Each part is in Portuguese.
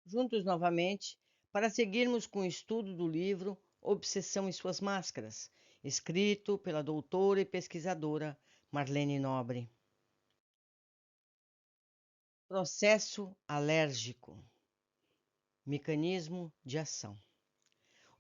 juntos novamente para seguirmos com o estudo do livro Obsessão e Suas Máscaras, escrito pela doutora e pesquisadora Marlene Nobre. Processo alérgico, mecanismo de ação.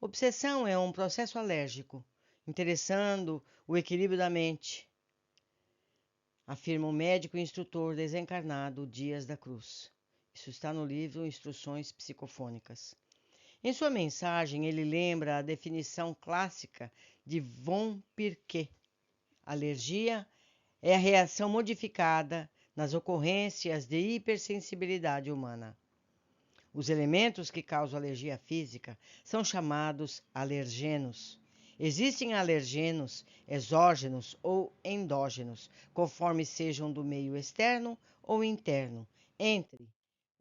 Obsessão é um processo alérgico, interessando o equilíbrio da mente, afirma o médico e instrutor desencarnado Dias da Cruz. Isso está no livro Instruções Psicofônicas. Em sua mensagem, ele lembra a definição clássica de von Pirquet. Alergia é a reação modificada nas ocorrências de hipersensibilidade humana. Os elementos que causam alergia física são chamados alergenos. Existem alergenos exógenos ou endógenos, conforme sejam do meio externo ou interno. Entre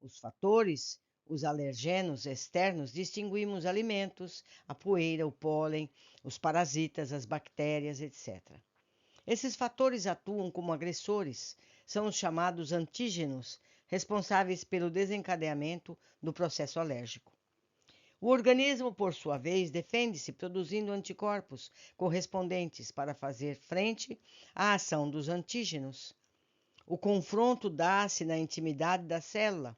os fatores, os alergenos externos, distinguimos alimentos, a poeira, o pólen, os parasitas, as bactérias, etc. Esses fatores atuam como agressores, são os chamados antígenos, responsáveis pelo desencadeamento do processo alérgico. O organismo, por sua vez, defende-se produzindo anticorpos correspondentes para fazer frente à ação dos antígenos. O confronto dá-se na intimidade da célula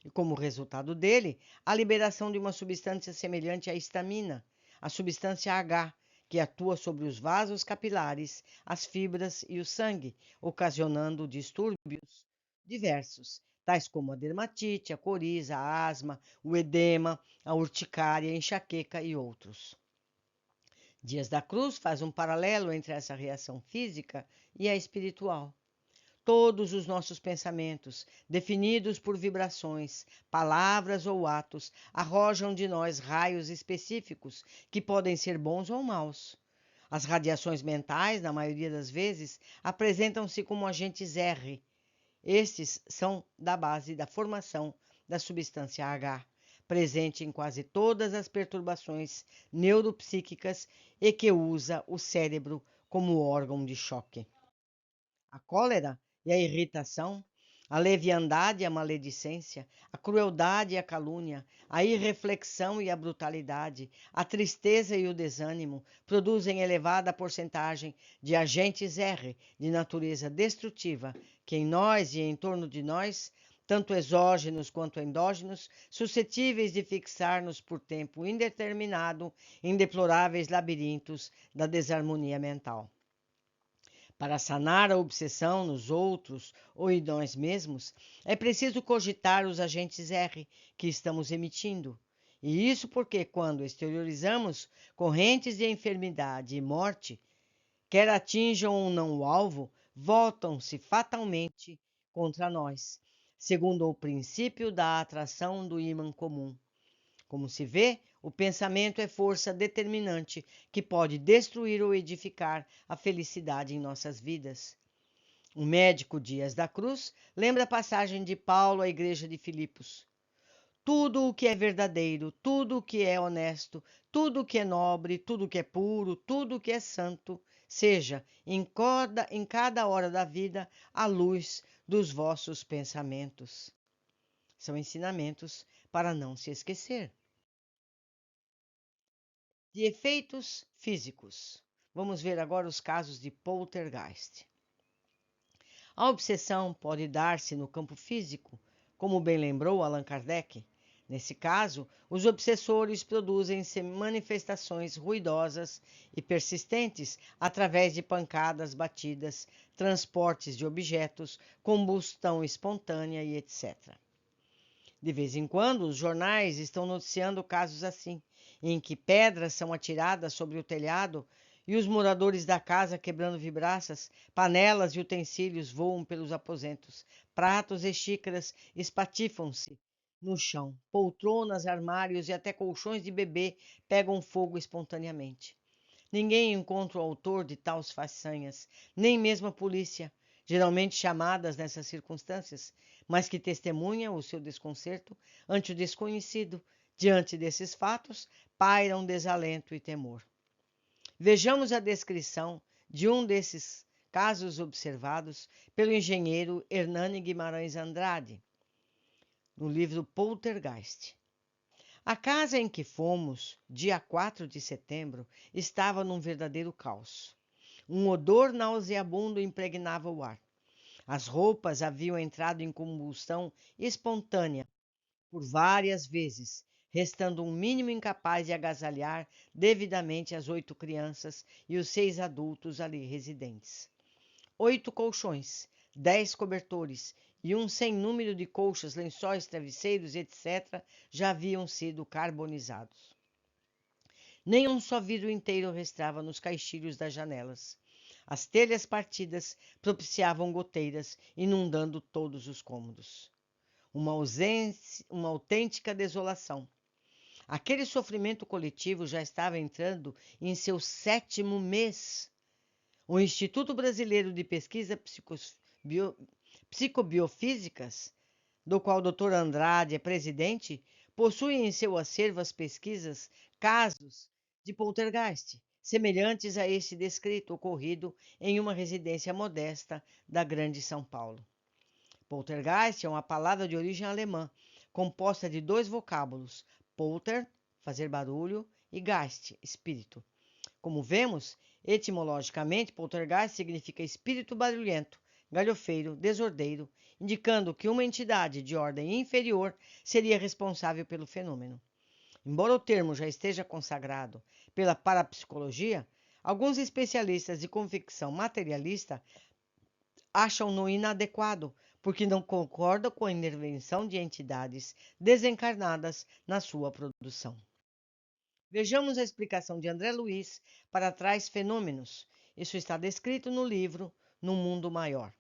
e, como resultado dele, a liberação de uma substância semelhante à histamina, a substância H, que atua sobre os vasos capilares, as fibras e o sangue, ocasionando distúrbios diversos, tais como a dermatite, a coriza, a asma, o edema, a urticária, a enxaqueca e outros. Dias da Cruz faz um paralelo entre essa reação física e a espiritual. Todos os nossos pensamentos, definidos por vibrações, palavras ou atos, arrojam de nós raios específicos que podem ser bons ou maus. As radiações mentais, na maioria das vezes, apresentam-se como agentes R. Estes são da base da formação da substância H, presente em quase todas as perturbações neuropsíquicas e que usa o cérebro como órgão de choque. A cólera e a irritação, a leviandade e a maledicência, a crueldade e a calúnia, a irreflexão e a brutalidade, a tristeza e o desânimo produzem elevada porcentagem de agentes R de natureza destrutiva que em nós e em torno de nós, tanto exógenos quanto endógenos, suscetíveis de fixar-nos por tempo indeterminado em deploráveis labirintos da desarmonia mental. Para sanar a obsessão nos outros ou em nós mesmos, é preciso cogitar os agentes R que estamos emitindo. E isso porque, quando exteriorizamos correntes de enfermidade e morte, quer atinjam ou não o alvo, voltam-se fatalmente contra nós, segundo o princípio da atração do ímã comum. Como se vê, o pensamento é força determinante que pode destruir ou edificar a felicidade em nossas vidas. O médico Dias da Cruz lembra a passagem de Paulo à igreja de Filipos. Tudo o que é verdadeiro, tudo o que é honesto, tudo o que é nobre, tudo o que é puro, tudo o que é santo, seja em cada hora da vida a luz dos vossos pensamentos. São ensinamentos para não se esquecer. De efeitos físicos. Vamos ver agora os casos de poltergeist. A obsessão pode dar-se no campo físico, como bem lembrou Allan Kardec. Nesse caso, os obsessores produzem manifestações ruidosas e persistentes através de pancadas batidas, transportes de objetos, combustão espontânea e etc. De vez em quando, os jornais estão noticiando casos assim, em que pedras são atiradas sobre o telhado e os moradores da casa quebrando vidraças, panelas e utensílios voam pelos aposentos, pratos e xícaras espatifam-se no chão, poltronas, armários e até colchões de bebê pegam fogo espontaneamente. Ninguém encontra o autor de tais façanhas, nem mesmo a polícia, geralmente chamadas nessas circunstâncias, mas que testemunha o seu desconcerto ante o desconhecido. Diante desses fatos, pairam desalento e temor. Vejamos a descrição de um desses casos observados pelo engenheiro Hernani Guimarães Andrade. no livro Poltergeist. A casa em que fomos, dia 4 de setembro, estava num verdadeiro caos. Um odor nauseabundo impregnava o ar. As roupas haviam entrado em combustão espontânea por várias vezes, restando um mínimo incapaz de agasalhar devidamente as 8 crianças e os 6 adultos ali residentes. 8 colchões, 10 cobertores e um sem número de colchas, lençóis, travesseiros, etc., já haviam sido carbonizados. Nem um só vidro inteiro restava nos caixilhos das janelas. As telhas partidas propiciavam goteiras, inundando todos os cômodos. Uma autêntica desolação. Aquele sofrimento coletivo já estava entrando em seu 7º mês. O Instituto Brasileiro de Pesquisa Psicobiofísicas, do qual o Dr. Andrade é presidente, possui em seu acervo as pesquisas casos de poltergeist, semelhantes a esse descrito ocorrido em uma residência modesta da Grande São Paulo. Poltergeist é uma palavra de origem alemã, composta de 2 vocábulos, polter, fazer barulho, e geist, espírito. Como vemos, etimologicamente, poltergeist significa espírito barulhento, galhofeiro, desordeiro, indicando que uma entidade de ordem inferior seria responsável pelo fenômeno. Embora o termo já esteja consagrado pela parapsicologia, alguns especialistas de convicção materialista acham-no inadequado, porque não concordam com a intervenção de entidades desencarnadas na sua produção. Vejamos a explicação de André Luiz para tais fenômenos. Isso está descrito no livro No Mundo Maior.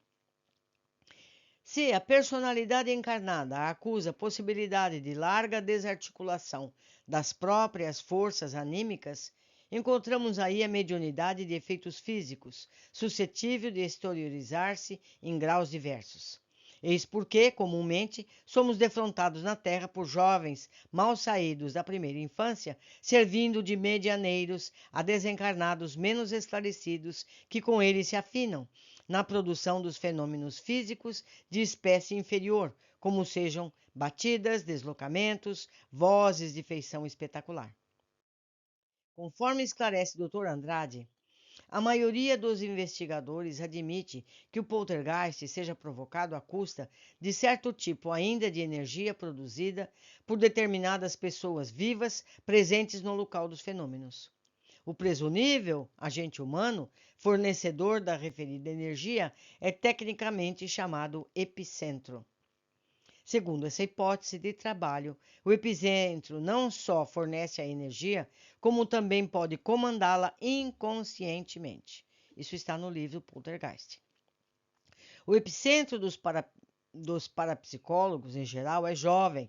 Se a personalidade encarnada acusa a possibilidade de larga desarticulação das próprias forças anímicas, encontramos aí a mediunidade de efeitos físicos, suscetível de exteriorizar-se em graus diversos. Eis porque, comumente, somos defrontados na Terra por jovens mal saídos da primeira infância, servindo de medianeiros a desencarnados menos esclarecidos que com eles se afinam, na produção dos fenômenos físicos de espécie inferior, como sejam batidas, deslocamentos, vozes de feição espetacular. Conforme esclarece o Dr. Andrade, a maioria dos investigadores admite que o poltergeist seja provocado à custa de certo tipo ainda de energia produzida por determinadas pessoas vivas presentes no local dos fenômenos. O presumível agente humano, fornecedor da referida energia, é tecnicamente chamado epicentro. Segundo essa hipótese de trabalho, o epicentro não só fornece a energia, como também pode comandá-la inconscientemente. Isso está no livro Poltergeist. O epicentro dos parapsicólogos, em geral, é jovem,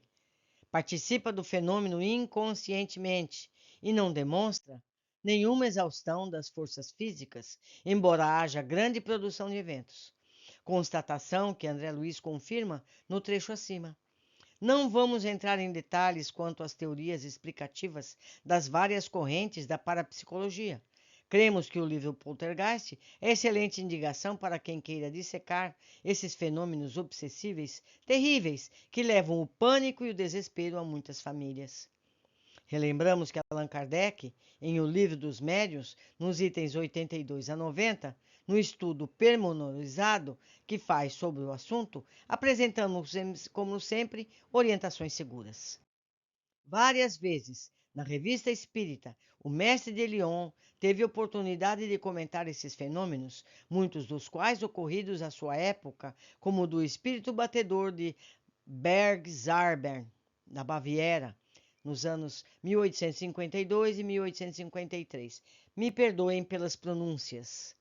participa do fenômeno inconscientemente e não demonstra nenhuma exaustão das forças físicas, embora haja grande produção de eventos. Constatação que André Luiz confirma no trecho acima. Não vamos entrar em detalhes quanto às teorias explicativas das várias correntes da parapsicologia. Cremos que o livro Poltergeist é excelente indicação para quem queira dissecar esses fenômenos obsessíveis, terríveis, que levam o pânico e o desespero a muitas famílias. Relembramos que Allan Kardec, em O Livro dos Médiuns, nos itens 82 a 90, no estudo pormenorizado que faz sobre o assunto, apresentamos, como sempre, orientações seguras. Várias vezes, na Revista Espírita, o mestre de Lyon teve oportunidade de comentar esses fenômenos, muitos dos quais ocorridos à sua época, como o do espírito batedor de Bergzarben, na Baviera, nos anos 1852 e 1853. Me perdoem pelas pronúncias.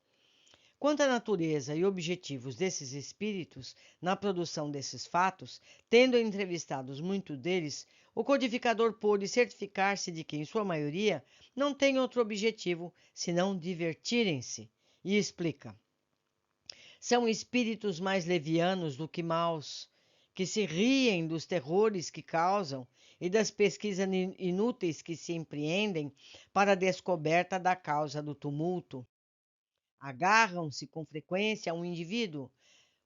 Quanto à natureza e objetivos desses espíritos na produção desses fatos, tendo entrevistados muitos deles, o codificador pôde certificar-se de que, em sua maioria, não tem outro objetivo senão divertirem-se, e explica. São espíritos mais levianos do que maus, que se riem dos terrores que causam e das pesquisas inúteis que se empreendem para a descoberta da causa do tumulto. Agarram-se com frequência a um indivíduo,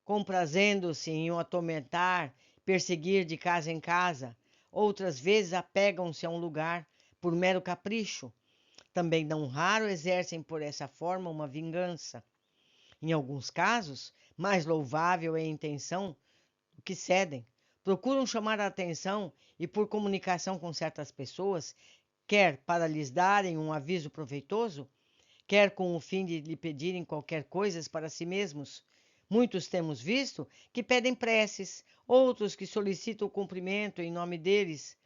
comprazendo-se em o atormentar perseguir de casa em casa, outras vezes apegam-se a um lugar por mero capricho. Também não raro exercem por essa forma uma vingança. Em alguns casos, mais louvável é a intenção do que cedem. Procuram chamar a atenção e, por comunicação com certas pessoas, quer para lhes darem um aviso proveitoso, quer com o fim de lhe pedirem qualquer coisa para si mesmos. Muitos temos visto que pedem preces, outros que solicitam o cumprimento em nome deles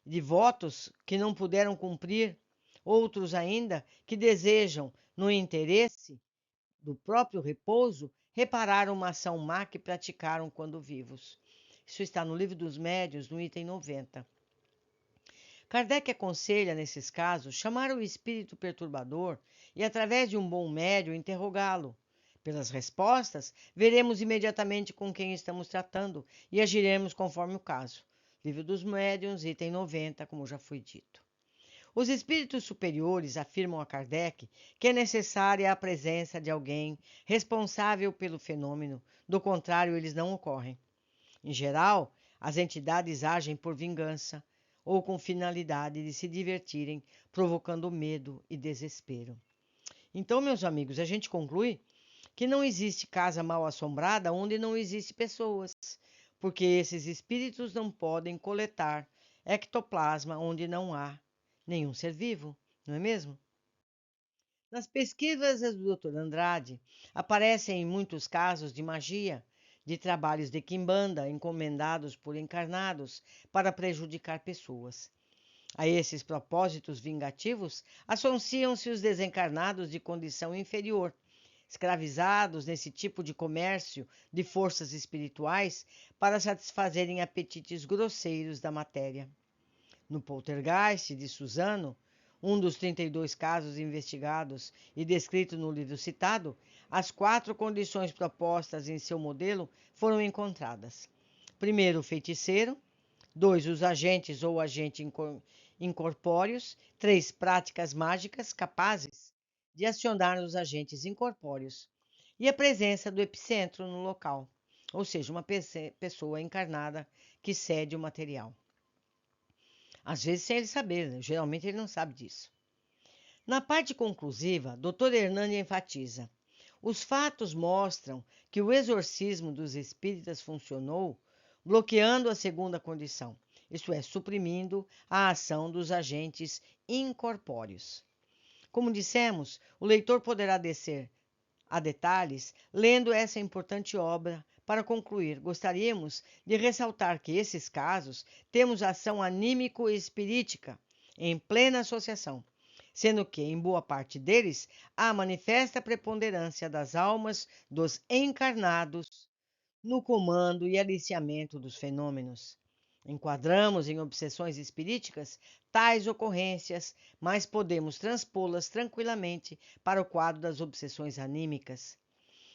de votos que não puderam cumprir, outros ainda que desejam, no interesse do próprio repouso, reparar uma ação má que praticaram quando vivos. Isso está no Livro dos Médiuns, no item 90. Kardec aconselha, nesses casos, chamar o espírito perturbador e, através de um bom médium, interrogá-lo. Pelas respostas, veremos imediatamente com quem estamos tratando e agiremos conforme o caso. Livro dos Médiuns, item 90, como já foi dito. Os espíritos superiores afirmam a Kardec que é necessária a presença de alguém responsável pelo fenômeno, do contrário, eles não ocorrem. Em geral, as entidades agem por vingança ou com finalidade de se divertirem, provocando medo e desespero. Então, meus amigos, a gente conclui que não existe casa mal assombrada onde não existe pessoas, porque esses espíritos não podem coletar ectoplasma onde não há nenhum ser vivo, não é mesmo? Nas pesquisas do Dr. Andrade, aparecem em muitos casos de magia, de trabalhos de quimbanda encomendados por encarnados para prejudicar pessoas. A esses propósitos vingativos, associam-se os desencarnados de condição inferior, escravizados nesse tipo de comércio de forças espirituais para satisfazerem apetites grosseiros da matéria. No poltergeist de Suzano, um dos 32 casos investigados e descrito no livro citado, as 4 condições propostas em seu modelo foram encontradas. Primeiro, o feiticeiro. 2, os agentes ou agentes incorpóreos. 3, práticas mágicas capazes de acionar os agentes incorpóreos. E a presença do epicentro no local, ou seja, uma pessoa encarnada que cede o material. Às vezes sem ele saber, né? Geralmente ele não sabe disso. Na parte conclusiva, Dr. Hernani enfatiza: os fatos mostram que o exorcismo dos espíritas funcionou bloqueando a segunda condição, isto é, suprimindo a ação dos agentes incorpóreos. Como dissemos, o leitor poderá descer a detalhes lendo essa importante obra. Para concluir, gostaríamos de ressaltar que esses casos temos ação anímico-espirítica em plena associação, sendo que, em boa parte deles, há manifesta preponderância das almas dos encarnados no comando e aliciamento dos fenômenos. Enquadramos em obsessões espiríticas tais ocorrências, mas podemos transpô-las tranquilamente para o quadro das obsessões anímicas.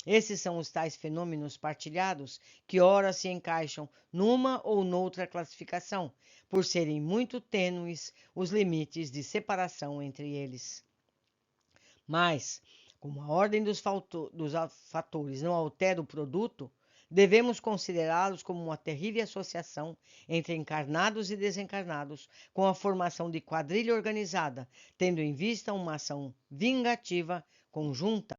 Esses são os tais fenômenos partilhados que ora se encaixam numa ou noutra classificação, por serem muito tênues os limites de separação entre eles. Mas, como a ordem dos fatores não altera o produto, devemos considerá-los como uma terrível associação entre encarnados e desencarnados, com a formação de quadrilha organizada, tendo em vista uma ação vingativa conjunta.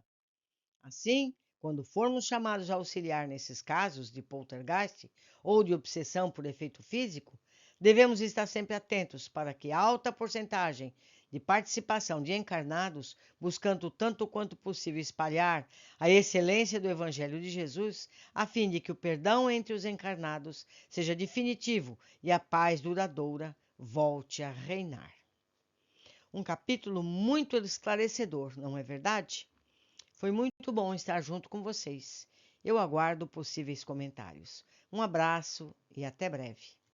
Assim, quando formos chamados a auxiliar nesses casos de poltergeist ou de obsessão por efeito físico, devemos estar sempre atentos para que alta porcentagem de participação de encarnados, buscando tanto quanto possível espalhar a excelência do Evangelho de Jesus, a fim de que o perdão entre os encarnados seja definitivo e a paz duradoura volte a reinar. Um capítulo muito esclarecedor, não é verdade? Foi muito bom estar junto com vocês. Eu aguardo possíveis comentários. Um abraço e até breve.